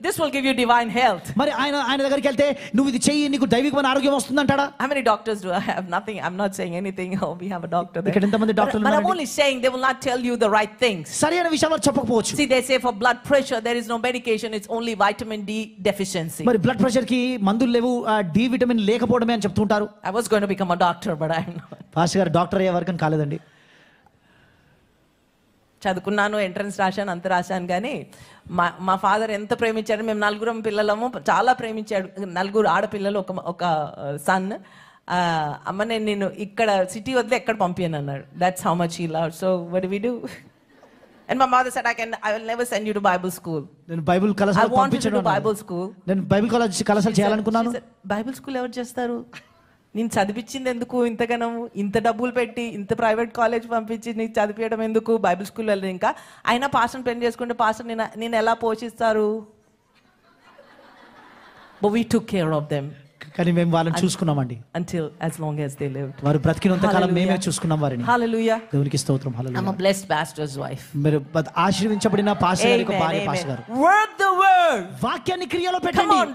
this will give you divine health. మరి ఆయన దగ్గరికి వెళ్తే నువ్వు ఇది చెయ్యి నీకు దైవికమైన ఆరోగ్యం వస్తుందంటాడా? How many doctors do I have? Nothing. I'm not saying anything. Oh, we have a doctor there. ఇక్కడ ఎంతమంది డాక్టర్లు But I'm ఉన్నారండి? only saying they will not tell you the right things. సరైన విషయాలు చెప్పకపోవచ్చు. See, they say for blood pressure there is no medication, it's only vitamin D deficiency. మరి blood pressure కి మందులు లేవు, డి విటమిన్ లేకపోవడమే అని చెప్తుంటారు. I was going to become a doctor, but I'm not. Pastor గారు డాక్టర్ అయ్యే వరకు కాలేదండి. చదువుకున్నాను, ఎంట్రన్స్ రాశాను, అంత రాశాను. కానీ మా ఫాదర్ ఎంత ప్రేమించాడు, మేము 4 పిల్లలము, చాలా ప్రేమించాడు. 4 ఆడపిల్లలు, ఒక సన్. అమ్మ నేను ఇక్కడ సిటీ వదిలే ఎక్కడ పంపాను అన్నాడు. That's how much he loved. So what do we do? And my mother said, I will never send you to Bible school. నేను బైబిల్ కళాశాల I wanted to పంపించను. do Bible school. నేను బైబిల్ కళాశాల చేయాలనుకున్నాను. Bible school ఎవరు చేస్తారు? నేను చదివించింది ఎందుకు? ఇంతగానో ఇంత డబ్బులు పెట్టి ఇంత ప్రైవేట్ కాలేజ్ పంపించి నీకు చదివించడం ఎందుకు? బైబిల్ స్కూల్ వెళ్ళి ఇంకా అయినా పాస్టర్ని పెళ్లి చేసుకుంటే పాస్టర్ నేను ఎలా పోషిస్తారు? But we took care of them. కానీ మేము వాళ్ళని చూసుకున్నామండి. Until as long as they lived. వారు బ్రతికినంత కాలం మేమే చూసుకున్నాం వారిని. Hallelujah. దేవునికి స్తోత్రం. హల్లెలూయా. I'm a blessed pastor's wife. మీరు ఆశీర్వదించబడిన పాస్టర్ గారి భార్య పాస్టర్ గారు. Work the word. వాక్యాన్ని క్రియలో పెట్టండి. Come on,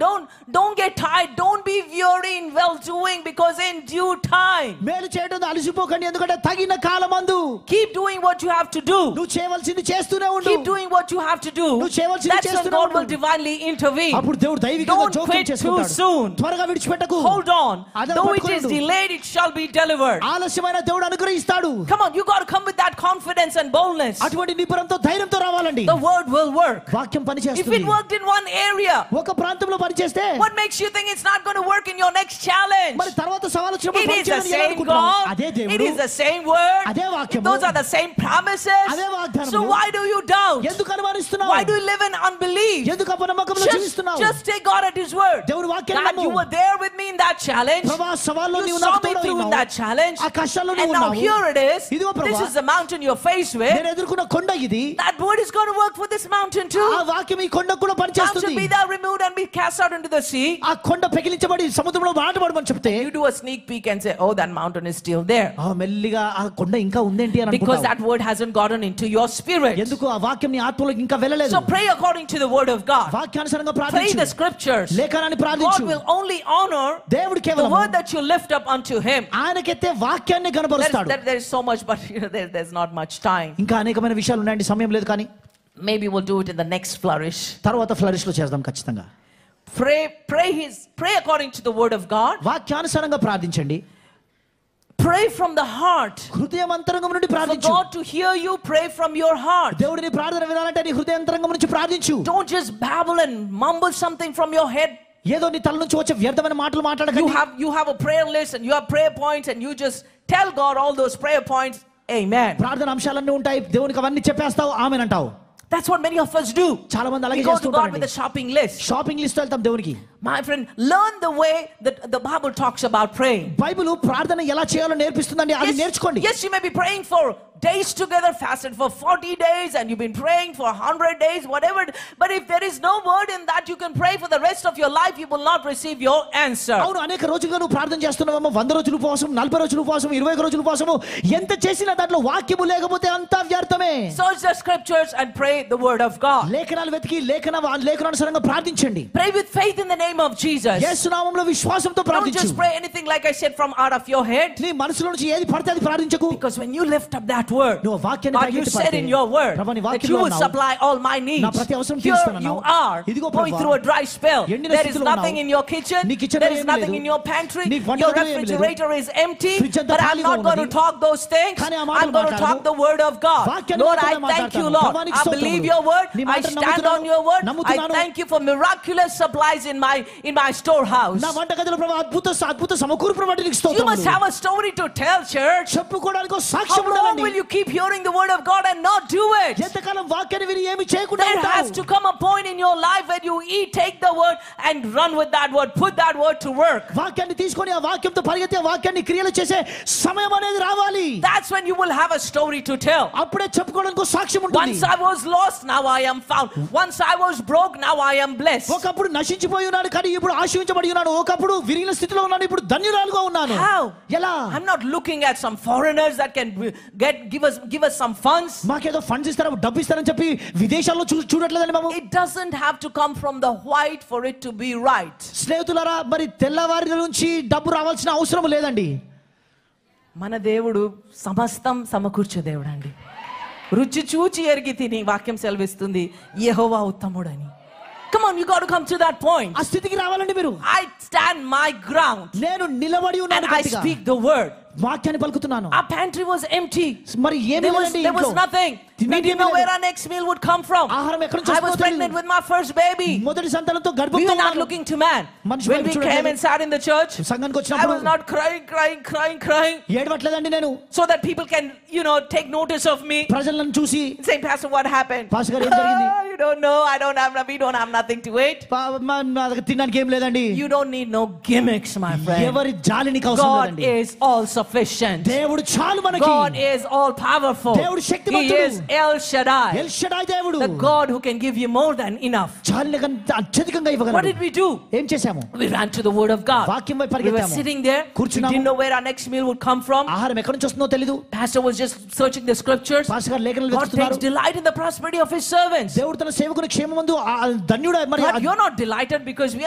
don't get tired. Don't be weary in well doing, because in due time. మేలు చేయడం అలసిపోకండి, ఎందుకంటే తగిన కాలమందు. Keep doing what you have to do. నువ్వు చేయవలసింది చేస్తూనే ఉండు. Keep doing what you have to do. నువ్వు చేయవలసింది That's when చేస్తూనే God ఉండు. will divinely intervene. అప్పుడు దేవుడు దైవికంగా Don't జోక్యం quit చేసుకుంటాడు. too soon. త్వరగా విడిచిపెట్టకు. Hold on. Though it is delayed, it shall be delivered. ఆలస్యమైన దేవుడు అనుగ్రహిస్తాడు. Come on, you got to come with that confidence and boldness. అటువంటి నిపుణంతో ధైర్యంతో రావాలండి. The word will work. వాక్యం పని If చేస్తుంది. it worked in one area, ఒక ప్రాంతంలో పని చేస్తే what makes you think it's not going to work in your next challenge? మరి తర్వాత సవాలు వచ్చినప్పుడు It పని is the చేయదని ఎలా same అనుకుంటున్నావు? God. అదే It దేవుడు. is the same word. అదే వాక్యము. Those are the same promises. అదే వాగ్దానములు. So why do you doubt? ఎందుకు అనుమానిస్తున్నావు? Why do you live in unbelief? ఎందుకు అపనమ్మకంలో జీవిస్తున్నావు? Just take God at His word. దేవుని వాక్యాన్ని God, నమ్ము. you were there with me in that challenge. ప్రభా సవాల్లో You నీవు saw నాకు me తోడై through in ఉన్నావు. that challenge. ఆ కష్టాల్లో And నీవు now ఉన్నావు. here it is. ఇదిగో ప్రభా. This is the mountain you're faced with. నేను ఎదుర్కొన్న కొండ ఇది. That word is going to work for this mountain too. ఆ వాక్యం ఈ కొండకు కూడా పనిచేస్తుంది. Mountain be thou removed and be cast out into the sea. ఆ కొండ పెకిలించబడి సముద్రంలో నాటబడమని చెప్తే You do a sneak peek and say, oh, that mountain is still there. ఆ మెల్లిగా ఆ కొండ ఇంకా ఉందేంటి అని Because అనుకుంటావు. that word hasn't gotten into your spirit. ఎందుకు ఆ వాక్యం నీ ఆత్మలోకి ఇంకా వెళ్ళలేదు. So pray according to the word of God. వాక్యానుసారంగా Pray ప్రార్థించు. the scriptures. లేఖనాన్ని God ప్రార్థించు. will only honor దేవుడు the కేవలం word that you lift up unto Him. ఆయనకెత్తే వాక్యాన్ని కనబరుస్తాడు. There's so much, but there's not much time. ఇంకా అనేకమైన విషయాలు ఉన్నాయండి, సమయం లేదు. కానీ Maybe we'll do it in the next flourish. తర్వాత ఫ్లరిష్ లో చేద్దాం ఖచ్చితంగా. Pray according to the word of God. వాక్యానుసారంగా ప్రార్థించండి. Pray from the heart. హృదయం అంతరంగం నుండి For ప్రార్థించు. God to hear you, pray from your heart. దేవుడిని ప్రార్థన వినాలంటే నీ హృదయ అంతరంగం నుంచి ప్రార్థించు. Don't just babble and mumble something from your head. ఏదో నీ తల నుంచి వచ్చే వ్యర్థమైన మాటలు మాట్లాడకండి. You have a prayer list and you have prayer points and you just tell God all those prayer points. Amen. ప్రార్థన అంశాలన్నీ ఉంటాయి, దేవునికి అవన్నీ చెప్పేస్తావు, ఆమేన్ అంటావు. That's what many of us do. చాలా మంది అలాగే We go to God చేస్తుంటారు. with a shopping list. Shopping list వెళ్తాం దేవునికి. My friend, learn the way that the Bible talks about praying. Bible ప్రార్థన ఎలా చేయాలో నేర్పిస్తుందండి, అది నేర్చుకోండి. Yes, you may be praying for days together, fasted for 40 days, and you've been praying for 100 days, whatever. But if there is no word in that, you can pray for the rest of your life, you will not receive your answer. అవును, అనేక రోజులుగా నువ్వు ప్రార్థన చేస్తున్నావేమో, 100 రోజుల ఉపవాసం, 40 రోజుల ఉపవాసం, 21 రోజుల ఉపవాసము, ఎంత చేసినా దాంట్లో వాక్యము లేకపోతే అంతా వ్యర్థమే. Search the scriptures and pray the word of God. లేఖనాలు వెతికి లేఖనానుసారంగా ప్రార్థించండి. Pray with faith in the name name of Jesus. యేసు నామములో విశ్వాసంతో Don't ప్రార్థించు. just pray anything like I said from out of your head. నీ మనసులో నుంచి ఏది పడితే అది ప్రార్థించకు. Because when you lift up that word, నువ్వు వాక్యాన్ని God, you పైకెత్తి said పడితే, in your word ప్రభువా నీ that వాక్యంలో you would ఉన్నావు. supply all my needs. నా ప్రతి అవసరం Here తీరుస్తానన్నావు. you are ఇదిగో going ప్రభువా, through a dry spell. ఎండిన There is స్థితిలో nothing ఉన్నావు. in your kitchen. నీ kitchen There లో is ఏమీ nothing లేదు. in your pantry. నీ వంటగదిలో Your ఏమీ లేదు. refrigerator is empty. ఫ్రిడ్జ్ అంతా But I'm ఖాళీగా not going to ఉన్నది. talk those things. కానీ ఆ మాటలు I'm going to మాట్లాడను. talk the word of God. వాక్యాన్ని Lord, I మాత్రమే thank you, మాట్లాడతాను. Lord. ప్రభువానికి I స్తోత్రములు. believe your word. నీ I మాటను stand on your word. I నమ్ముతున్నాను. thank you for miraculous supplies in my storehouse. నా వంటగదిలో ప్రభువా అద్భుత సమకూర్పును బట్టి నీకు You స్తోత్రములు. must have a story to tell, church. చెప్పుకోవడానికి ఒక How సాక్ష్యం long ఉండాలండి. will you keep hearing the word of God and not do it? ఎంతకాలం వాక్యాన్ని విని ఏమి చేయకుండా There has ఉంటావు? to come a point in your life where you take the word and run with that word, put that word to work. వాక్యాన్ని తీసుకొని ఆ వాక్యంతో పరిగెత్తి ఆ వాక్యాన్ని క్రియలు చేసే సమయం అనేది రావాలి. That's when you will have a story to tell. అప్పుడే చెప్పుకోవడానికి ఒక సాక్ష్యం ఉంటుంది. Once I was lost, now I am found. Once I was broke, now I am blessed. ఒకప్పుడు నశించిపోయి ఉన్నాను కానీ ఇప్పుడు ఆశీర్వించబడి ఉన్నాను. ఒకప్పుడు విరిగిన స్థితిలో ఉన్నాను ఇప్పుడు ధన్యురాలుగా ఉన్నాను. How? ఎలా? I'm not looking at some foreigners that can give us some funds. మాకేదో ఫండ్స్ ఇస్తారా డబ్బు ఇస్తారని చెప్పి విదేశాల్లో చూడట్లేదండి బాబు. It doesn't have to come from the white for it to be right. స్నేహితులారా మరి తెల్లవారి నుంచి డబ్బు రావాల్సిన అవసరం లేదండి. మన దేవుడు సమస్తం సమకూర్చే దేవుడు అండి. రుచి చూచి ఎరిగి తిని వాక్యం సెలవిస్తుంది యెహోవా ఉత్తముడని. Come on, you got to come to that point. ఆ స్థితికి రావాలండి మీరు. I stand my ground నేను నిలబడి ఉన్నాను and I గట్టిగా. speak the word. వాక్యాన్ని పలుకుతున్నాను. Our pantry was empty. మరి ఏమీ లేదండి There was ఇంట్లో. nothing. We didn't know where our next meal would come from. ఆహారం ఎక్కడి నుంచి I was వస్తుందో pregnant తెలియదు. with my first baby. మొదటి సంతానంతో We గర్భంతో were not ఉన్నాను. looking to man. మనిషి When we వైపు came చూడలేదు. and sat in the church, సంఘానికి I వచ్చినప్పుడు was not crying ఏడవట్లేదండి నేను. so that people can, take notice of me. ప్రజలను చూసి Saying, Pastor, what happened? Pastor గారు ఏం జరిగింది? You don't know. We don't have nothing to eat. నా దగ్గర తినడానికి ఏం లేదండి. You don't need no gimmicks, my friend. ఎవరి జాలి నీకు అవసరం God లేదండి. is all sufficient. దేవుడు చాలు మనకి. God is all powerful. దేవుడు He శక్తిమంతుడు. is El Shaddai. L Shaddai దేవుడు. The God who can give you more than enough. చాలిన కంటే అత్యధికంగా What ఇవ్వగలడు. did we do? ఏం చేశాము? We ran to the word of God. వాక్యం వైపు We were పరిగెత్తాము. sitting there. We కూర్చున్నాము. didn't know where our next meal would come from. ఆహారం ఎక్కడి నుంచి వస్తుందో తెలీదు. Pastor was just searching the scriptures. Pastor గారు లేఖనాలు God takes వెతుకుతున్నారు. delight in the prosperity of his servants. దేవుడు తన సేవకుని క్షేమమందు ధన్యుడు. మరి God, you're not delighted because we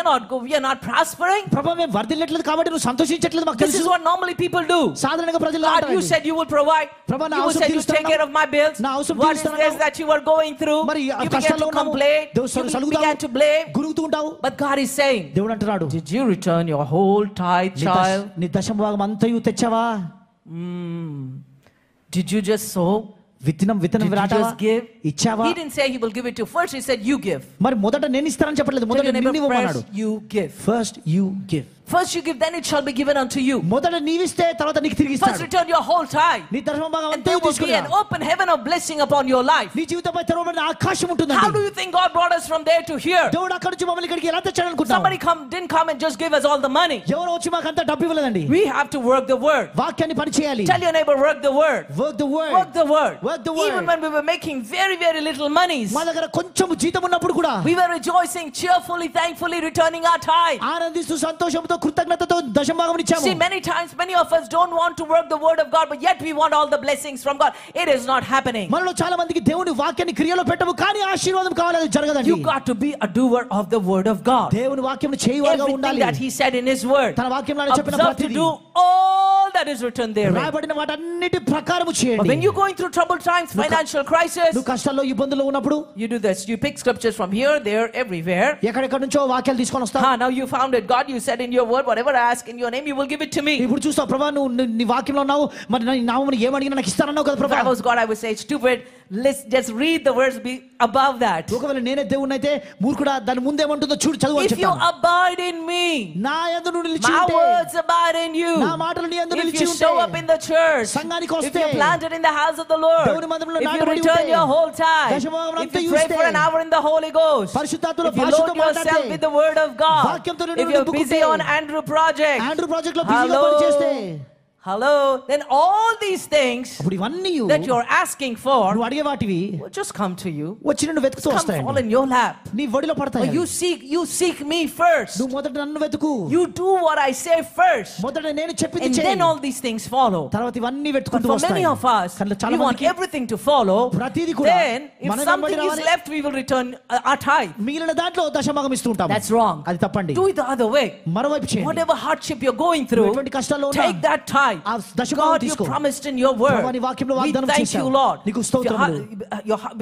are not prospering. ప్రభు మేము వర్ధిల్లట్లేదు కాబట్టి నువ్వు సంతోషించట్లేదు మాకు This is తెలుసు. what normally people do. సాధారణంగా ప్రజలు God, అంటారండి. you said you would provide. ప్రభు, నా You అవసరం said you తీరుస్తానన్నావు. take care of my bills. నా అవసరం What is తీరుస్తానన్నావు. this that you are going through? మరి You began కష్టాల్లో to ఉన్నావు. complain. దేవుడు You సలుగుతావు. began to blame. గురుగుతూ ఉంటావు. But God is saying, దేవుడు అంటున్నాడు, did you return your whole tithe, child? నీ దశమ భాగం అంతయు తెచ్చావా? Did you just sow? విత్తనం Did you విరాటావా? just give? ఇచ్చావా? He didn't say he will give it to you. First he said you give. మరి మొదట నేను ఇస్తానని చెప్పట్లేదు. Tell మొదట your neighbor, నిన్ను ఇవ్వమన్నాడు. first you give. First you give. First you give, then it shall be given unto you. మొదట నీవిస్తే తర్వాత నీకు తిరిగి First ఇస్తాడు. return your whole tithe. నీ దశమ భాగం And అంతయు there will be తీసుకురా. an open heaven of blessing upon your life. నీ జీవితంపై తెరవబడిన ఆకాశం How ఉంటుందండి. do you think God brought us from there to here? దేవుడు అక్కడి నుంచి మమ్మల్ని ఇక్కడికి ఎలా తెచ్చాడు అనుకుంటున్నావు? Somebody didn't come and just give us all the money. ఎవరు వచ్చి మాకు అంత డబ్బు ఇవ్వలేదండి. We have to work the word. వాక్యాన్ని పని చేయాలి. Tell your neighbor, work the word. Work the word. Work the word. Work the word. Even when we were making very, very little monies, మా దగ్గర కొంచెం జీతం ఉన్నప్పుడు కూడా we were rejoicing, cheerfully, thankfully returning our tithe. ఆనందిస్తూ సంతోషంతో కృతజ్ఞతతో దశమ భాగం ఇచ్చాము. See, many times, many of us don't want to work the word of God, but yet we want all the blessings from God. It is not happening. మనలో చాలా మందికి దేవుని వాక్యాన్ని క్రియలో పెట్టము కానీ ఆశీర్వాదం కావాలి, అది జరగదండి. You got to be a doer of the word of God. దేవుని వాక్యం చేయువాడుగా Everything ఉండాలి. that he said in his word, తన వాక్యంలో చెప్పిన observe to ప్రతిదీ do all that is written there. రాయబడిన వాటన్నిటి ప్రకారము But చేయండి. when you're going through troubled times, financial crisis, నువ్వు కష్టాల్లో ఇబ్బందుల్లో ఉన్నప్పుడు you do this. You pick scriptures from here, there, everywhere. ఎక్కడెక్కడ నుంచో వాక్యాలు తీసుకొని వస్తావు. Now you found it. God, you said in your word, whatever I ask in your name, you will give it to me. ఇప్పుడు చూస్తావు ప్రభా నువ్వు నీ వాక్యంలో ఉన్నావు, మరి నీ నామమును ఏమడిగినా నాకు ఇస్తానన్నావు కదా If ప్రభా. I was God, I would say, stupid, let's just read the words be above that. ఒకవేళ నేనే దేవుణ్ణి అయితే మూర్ఖుడా దాని ముందేమంటుందో చూడు చదువు అని If you చెప్తాను. abide in me, నా యందు నువ్వు నిలిచి my ఉంటే, words abide in you. నా మాటలు నీ యందు If నిలిచి you ఉంటే, show up in the church, సంఘానికి if వస్తే, you're planted in the house of the Lord, దేవుని మందిరంలో if you నాటబడి return ఉంటే, your whole tithe, దశమభాగం if అంతా you pray ఇస్తే, for an hour in the Holy Ghost, పరిశుద్ధాత్మలో if you భాషతో load yourself మాట్లాడితే, with the word of God, వాక్యంతో if you're busy నింపుకుంటే, on Andrew project, Andrew project లో బిజీగా hello, పనిచేస్తే, Hello, then all these things అప్పుడు ఇవన్నీ that you're asking for నువ్వు అడిగే వాటివి will just come to you. వచ్చి నిన్ను వెతుకుతూ Come fall వస్తాయండి. in your lap. నీ ఒడిలో పడతాయి. You seek me first. నువ్వు మొదట నన్ను వెతుకు. You do what I say first. మొదట నేను చెప్పింది And చెయ్యి. then all these things follow. తర్వాత ఇవన్నీ But వెతుకుంటూ for వస్తాయి. many of us, we want everything to follow. ప్రతిదీ కూడా Then if something is left, we will return our tithe. మిగిలిన దాంట్లో దశమభాగం ఇస్తూ ఉంటాము. That's wrong. అది తప్పండి. Do it the other way. మరోవైపు చేయండి. Whatever hardship you're going through, ఎటువంటి కష్టాల్లో ఉన్నా take that tithe. ఆ దశమభాగం God, you తీసుకో. promised in your word. ప్రభువా నీ వాక్యంలో We వాగ్దానం thank చేశావు. you, Lord. నీకు స్తోత్రములు.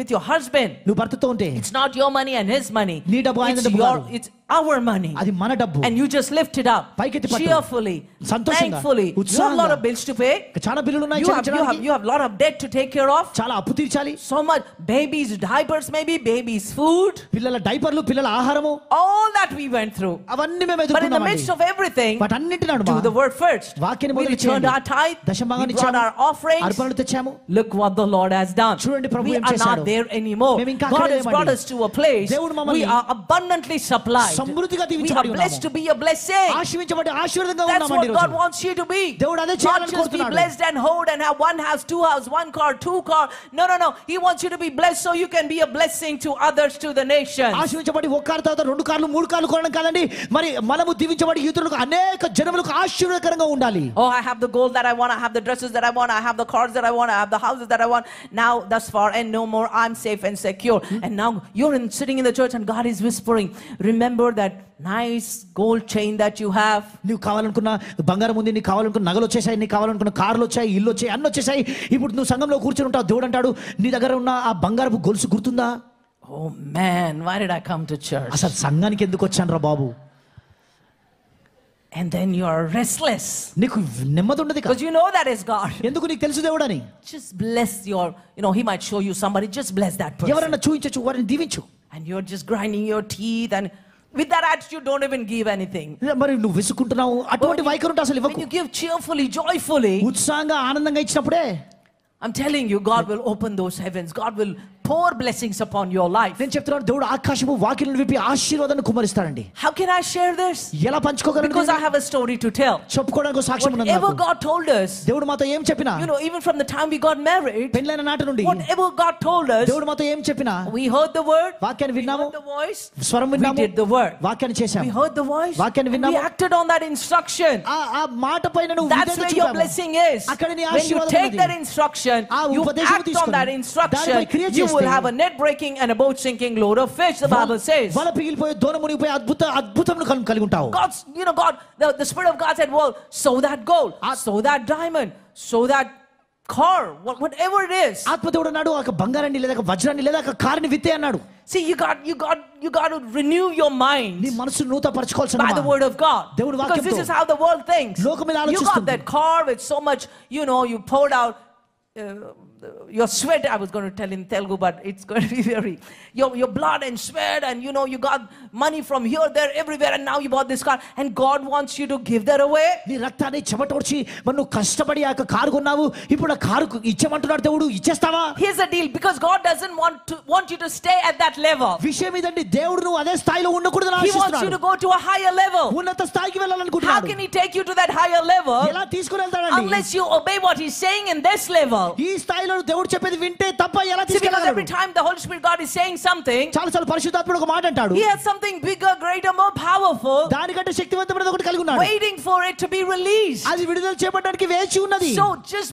With your husband, నువ్వు భర్తతో ఉంటే it's not your money and his money. నీ డబ్బు ఆయన డబ్బు కాదు. It's our money. అది మన డబ్బు. And you just lift it up పైకెత్తి పట్టు. cheerfully, సంతోషంగా, thankfully. You have a lot of bills to pay. చాలా బిల్లులు ఉన్నాయి You చెల్లించడానికి. have a lot of debt to take care of. చాలా అప్పు తీర్చాలి. So much. Babies' diapers, maybe babies' food. పిల్లల డైపర్లు, పిల్లల ఆహారము, All that we went through. అవన్నీ మేము But in the ఎదుర్కొన్నామండి. midst of everything, వాటన్నిటిని do the word first. వాక్యాన్ని We మొదలు returned చేయండి. our tithe. We దశమభాగాన్ని brought ఇచ్చాము. our offerings. అర్పణలు తెచ్చాము. Look what the Lord has done. చూడండి ప్రభు We ఏం are చేశాడు. not there anymore. మేము ఇంకా God అక్కడే has brought లేమండి. us to a place దేవుడు మమ్మల్ని we are abundantly supplied. సమృద్ధిగా We are దీవించబడి blessed ఉన్నాము. to be a blessing. ఆశీర్వదించబడి ఆశీర్వాదంగా That's ఉన్నామండి what ఈరోజు. God wants you to be. దేవుడు అదే Not చేయాలని just be కోరుతున్నాడు. blessed and hold and have one house, two house, one car, two car. No. He wants you to be blessed so you can be a blessing to others, to the nations. ఆశీర్వించబడి ఒక car తర్వాత 2 కార్లు 3 కార్లు కొనడం కాదండి. మరి మనము దీవించబడి ఇతరులకు అనేక జనములకు ఆశీర్వాదకరంగా ఉండాలి. Oh, I have the gold that I want. I have the dresses that I want. I have the cars that I want. I have the houses that I want. Now, thus far and no more, I'm safe and secure. And now you're sitting in the church and God is whispering, remember that nice gold chain that you have. నువ్వు కావాలనుకున్న బంగారం ఉంది, నీకు కావాలనుకున్న నగలు వచ్చేసాయి, నీకు కావాలనుకున్న కార్లు వచ్చాయి, ఇల్లు వచ్చాయి, అన్ని వచ్చేసాయి. ఇప్పుడు నువ్వు సంఘంలో కూర్చొని ఉంటావు. దేవుడు అంటాడు, నీ దగ్గర ఉన్న ఆ బంగారపు గొలుసు గుర్తుందా? Oh man, why did I come to church? అసలు సంఘానికి ఎందుకు వచ్చాను రా బాబు? And then you are restless నీకు నెమ్మది ఉండదు because you know that is God. ఎందుకు నీకు తెలుసు దేవుడని. Just bless your, he might show you somebody, just bless that person. ఎవరన్నా చూయించచ్చు, వారిని దీవించు. And you're just grinding your teeth and with that attitude don't even give anything. మరి నువ్వు విసుకుంటున్నావు, అటువంటి వైఖరి ఉంటే అసలు When ఇవ్వకు. you give cheerfully, joyfully, ఉత్సాహంగా ఆనందంగా ఇచ్చినప్పుడే I'm telling you, God will open those heavens. God will pour blessings upon your life. నేను చెప్తున్నాను, దేవుడు ఆకాశము వాకిలిని విప్పి ఆశీర్వాదాన్ని కుమ్మరిస్తాడండి. How can I share this? ఎలా పంచుకోగలను? Because I have a story to tell. చెప్పుకోవడానికి సాక్ష్యం ఉన్నది Whatever నాకు. God told us, దేవుడు మాతో ఏం చెప్పినా, even from the time we got married, పెళ్ళైన నాటి నుండి whatever God told us, దేవుడు మాతో ఏం చెప్పినా, we heard the word, వాక్యాన్ని we విన్నాము, heard the voice, స్వరం we విన్నాము, did the word. వాక్యాన్ని చేశాము, We heard the voice, వాక్యాన్ని and we విన్నాము, acted on that instruction. ఆ మాట పైన నువ్వు That's విధేయత where your చూపావు. blessing is. అక్కడ నీ When you ఆశీర్వాదం take ఉన్నది. that instruction, ఆ you ఉపదేశం act on తీసుకొని that instruction, దానిపై క్రియ you will చేస్తే have a net breaking and a boat sinking load of fish, the Bible says. వల పిగిలిపోయే దోణ మునిగిపోయే అద్భుతమును కలిగి ఉంటావు. God, the Spirit of God said, well, sow that gold, sow that diamond, sow that car, whatever it is. ఆత్మదేవుడు అన్నాడు, ఒక బంగారాన్ని లేదా ఒక వజ్రాన్ని లేదా ఒక కారుని విత్తే అన్నాడు. See, you got to renew your mind నీ మనసు నూతనపరచుకోవాల్సిన by the word of God. దేవుడి Because వాక్యంతో. this is how the world thinks. లోకం ఇలా You got ఆలోచిస్తుంది. that car with so much, you poured out your sweat. I was going to tell in Telugu, but it's going to be very, your blood and sweat, and you got money from here, there, everywhere, and now you bought this car, and God wants you to give that away. నీ రక్తాన్ని చెమటోడ్చి మరి నువ్వు కష్టపడి ఆ car కొన్నావు, ఇప్పుడు ఆ car ఇచ్చేమంటున్నాడు దేవుడు, ఇచ్చేస్తావా? Here's the deal, because God doesn't want you to stay at that level. విషయం ఇదండి, దేవుడు నువ్వు అదే స్థాయిలో ఉండకూడదని He wants you ఆశిస్తున్నాడు. to go to a higher level. ఉన్నత స్థాయికి How వెళ్ళాలనుకుంటున్నాడు. can He take you to that higher level ఎలా తీసుకుని వెళ్తాడండి? unless you obey what He's saying in this level? ఈ స్థాయిలో దేవుడు చెప్పేది వింటే తప్ప ఎలా See, because every తీసుకెళ్ళగలడు? time the Holy Spirit God is saying something, చాలాసార్లు పరిశుద్ధాత్ముడు ఒక మాట అంటాడు, He has something bigger, greater, more powerful, దానికంటే శక్తివంతమైనది ఒకటి కలిగి ఉన్నాడు. waiting for it to be released. అది విడుదల చేయబడడానికి వేచి ఉన్నది. So just